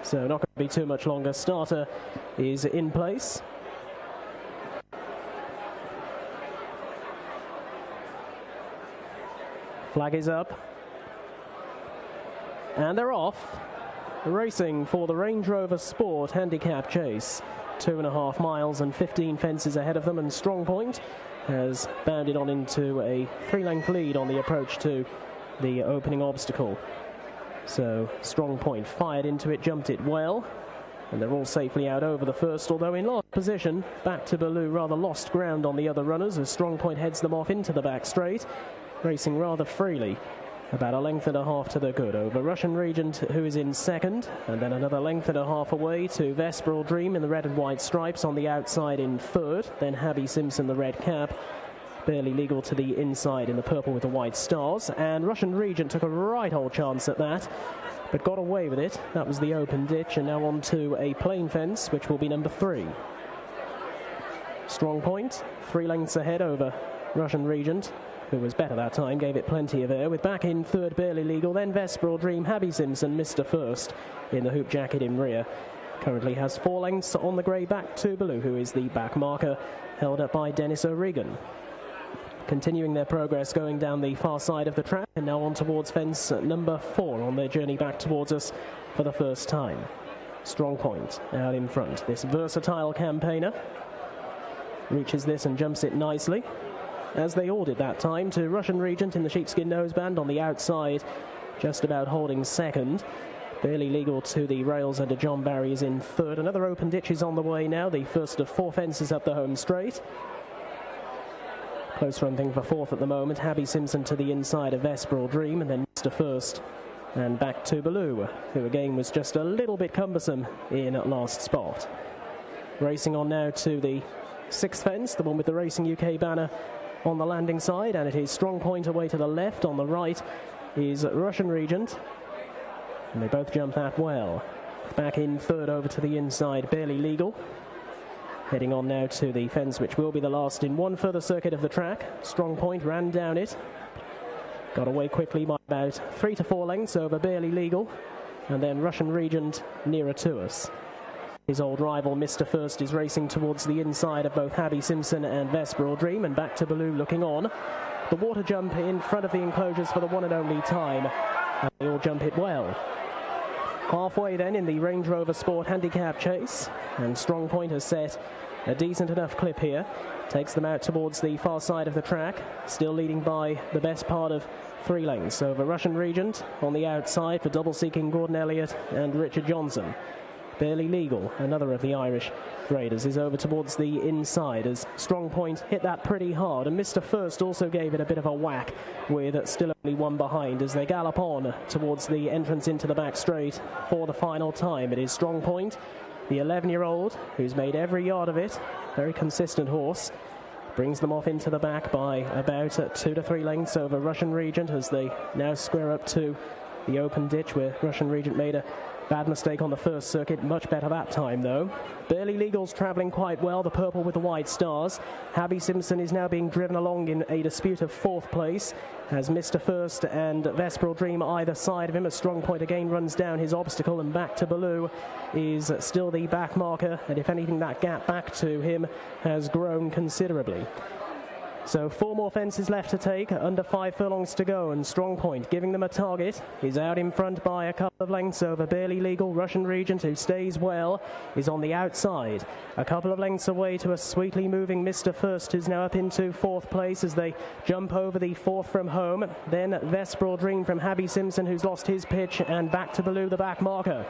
so not going to be too much longer. Starter is in place. Flag is up. And they're off. Racing for the Range Rover Sport Handicap Chase. 2.5 miles and 15 fences ahead of them, and Strong Point has bounded on into a 3-length lead on the approach to the opening obstacle. So Strong Point fired into it, jumped it well, and they're all safely out over the first, although in last position. Back to Baloo rather lost ground on the other runners as Strong Point heads them off into the back straight, racing rather freely. About 1.5 lengths to the good over Russian Regent, who is in second, and then another 1.5 lengths away to Vesperal Dream in the red and white stripes on the outside in third, then Habby Simpson, the red cap, barely legal to the inside in the purple with the white stars, and Russian Regent took a right old chance at that, but got away with it. That was the open ditch, and now on to a plain fence, which will be number 3. Strong Point, 3 lengths ahead over Russian Regent, who was better that time, gave it plenty of air, with back in third barely legal, then Vesperal Dream, Habby Simpson, Mr. First in the hoop jacket in rear. Currently has 4 lengths on the grey back to Baloo, who is the back marker, held up by Dennis O'Regan. Continuing their progress going down the far side of the track, and now on towards fence number 4 on their journey back towards us for the first time. Strong Point out in front. This versatile campaigner reaches this and jumps it nicely, as they all did that time, to Russian Regent in the sheepskin noseband on the outside, just about holding second. Barely legal to the rails under John Barry is in third. Another open ditch is on the way now, the first of 4 fences up the home straight. Close run thing for fourth at the moment. Habby Simpson to the inside of Vesperal Dream, and then Mr. First and back to Baloo, who again was just a little bit cumbersome in last spot. Racing on now to the 6th fence, the one with the Racing UK banner on the landing side, and it is Strong Point away to the left. On the right is Russian Regent, and they both jump that well. Back in third over to the inside, barely legal. Heading on now to the fence, which will be the last in one further circuit of the track. Strong Point ran down it, got away quickly by about 3 to 4 lengths over barely legal, and then Russian Regent nearer to us. His old rival, Mr. First, is racing towards the inside of both Habby Simpson and Vesperal Dream, and back to Baloo looking on. The water jump in front of the enclosures for the one and only time, and they all jump it well. Halfway then in the Range Rover Sport Handicap Chase, and Strong Point has set a decent enough clip here. Takes them out towards the far side of the track, still leading by the best part of 3 lengths over Russian Regent on the outside for double-seeking Gordon Elliott and Richard Johnson. Barely legal, another of the Irish graders, is over towards the inside as Strong Point hit that pretty hard, and Mr. First also gave it a bit of a whack with still only 1 behind as they gallop on towards the entrance into the back straight for the final time. It is Strong Point, the 11-year-old, who's made every yard of it, very consistent horse, brings them off into the back by about 2 to 3 lengths over Russian Regent as they now square up to the open ditch where Russian Regent made a bad mistake on the first circuit, much better that time though. Barely legal's travelling quite well, the purple with the white stars. Habby Simpson is now being driven along in a dispute of 4th place as Mr. First and Vesperal Dream either side of him. A Strong Point again runs down his obstacle, and back to Baloo is still the back marker, and if anything that gap back to him has grown considerably. So 4 more fences left to take, under 5 furlongs to go, and Strong Point, giving them a target, is out in front by a couple of lengths over barely legal. Russian Regent, who stays well, is on the outside. A couple of lengths away to a sweetly moving Mr. First, who's now up into 4th place as they jump over the 4th from home. Then Vesperal Dream from Habby Simpson, who's lost his pitch, and back to Baloo, the back marker.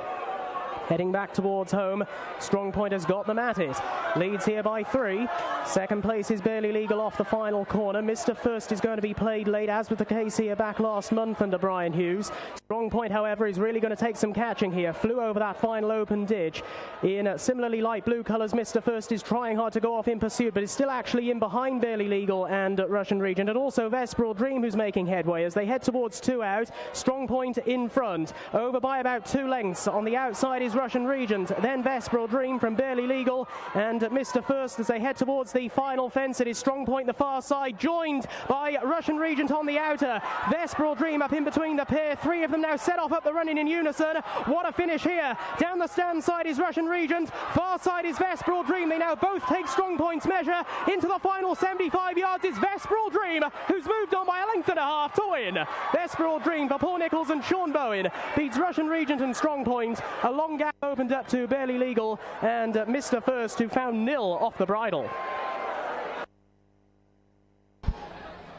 Heading back towards home, Strong Point has got them at it. Leads here by 3. 2nd place is barely legal off the final corner. Mr. First is going to be played late, as was the case here back last month under Brian Hughes. Strong Point, however, is really going to take some catching here. Flew over that final open ditch in similarly light blue colours. Mr. First is trying hard to go off in pursuit, but is still actually in behind barely legal and Russian Regent, and also Vesperal Dream, who's making headway as they head towards 2 out. Strong Point in front, over by about 2 lengths. On the outside is is Russian Regent, then Vesperal Dream from Barely Legal and Mr. First as they head towards the final fence. It is Strong Point the far side, joined by Russian Regent on the outer. Vesperal Dream up in between the pair. Three of them now set off up the running in unison. What a finish here. Down the stand side is Russian Regent, far side is Vesperal Dream. They now both take Strong Point's measure. Into the final 75 yards is Vesperal Dream, who's moved on by a length and a half to win. Vesperal Dream for Paul Nichols and Sean Bowen beats Russian Regent and Strong Point. A long gap opened up to Barely Legal and Mr. First, who found nil off the bridle.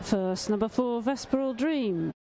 First, number 4, Vesperal Dream.